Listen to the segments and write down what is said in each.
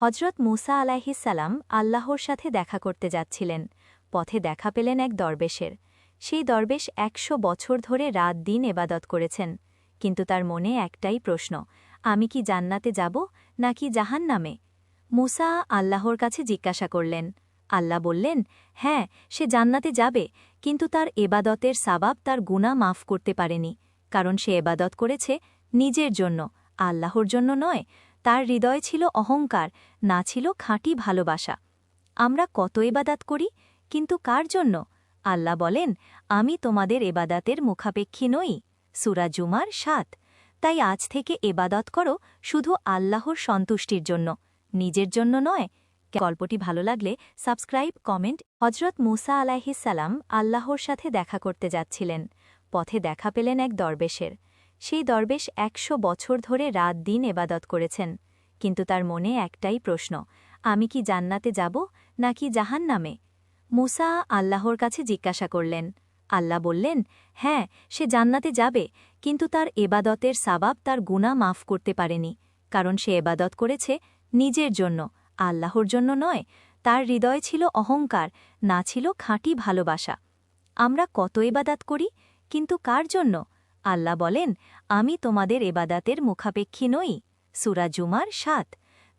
হজরত মুসা আলাইহিসসালাম আল্লাহর সাথে দেখা করতে যাচ্ছিলেন। পথে দেখা পেলেন এক দরবেশের। সেই দরবেশ ১০০ বছর ধরে রাত দিন এবাদত করেছেন, কিন্তু তার মনে একটাই প্রশ্ন, আমি কি জান্নাতে যাব নাকি জাহান্নামে? মুসা আল্লাহর কাছে জিজ্ঞাসা করলেন। আল্লাহ বললেন, হ্যাঁ, সে জান্নাতে যাবে, কিন্তু তার এবাদতের সাবাব তার গুনাহ মাফ করতে পারেনি, কারণ সে এবাদত করেছে নিজের জন্য, আল্লাহর জন্য নয়। তার হৃদয় ছিল অহংকার, না ছিল খাঁটি ভালোবাসা। আমরা কত এবাদাত করি, কিন্তু কার জন্য? আল্লাহ বলেন, আমি তোমাদের এবাদাতের মুখাপেক্ষী নই। সূরা জুমার ৭। তাই আজ থেকে এবাদত করো শুধু আল্লাহর সন্তুষ্টির জন্য, নিজের জন্য নয়। গল্পটি ভালো লাগলে সাবস্ক্রাইব, কমেন্ট। হজরত মুসা আলাইহিসসালাম আল্লাহর সাথে দেখা করতে যাচ্ছিলেন। পথে দেখা পেলেন এক দরবেশের। সেই দরবেশ ১০০ বছর ধরে রাত দিন এবাদত করেছেন, কিন্তু তার মনে একটাই প্রশ্ন, আমি কি জান্নাতে যাব নাকি জাহান্নামে? মুসা আল্লাহর কাছে জিজ্ঞাসা করলেন। আল্লাহ বললেন, হ্যাঁ, সে জান্নাতে যাবে, কিন্তু তার এবাদতের সাবাব তার গুনাহ মাফ করতে পারেনি, কারণ সে এবাদত করেছে নিজের জন্য, আল্লাহর জন্য নয়। তার হৃদয় ছিল অহংকার, না ছিল খাঁটি ভালোবাসা। আমরা কত এবাদাত করি, কিন্তু কার জন্য? আল্লাহ বলেন, আমি তোমাদের এবাদাতের মুখাপেক্ষী নই। সূরা জুমার ৭।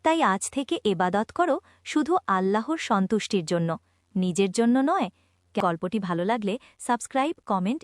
তাই আজ থেকে এবাদত করো শুধু আল্লাহর সন্তুষ্টির জন্য, নিজের জন্য নয়। গল্পটি ভালো লাগলে সাবস্ক্রাইব, কমেন্ট।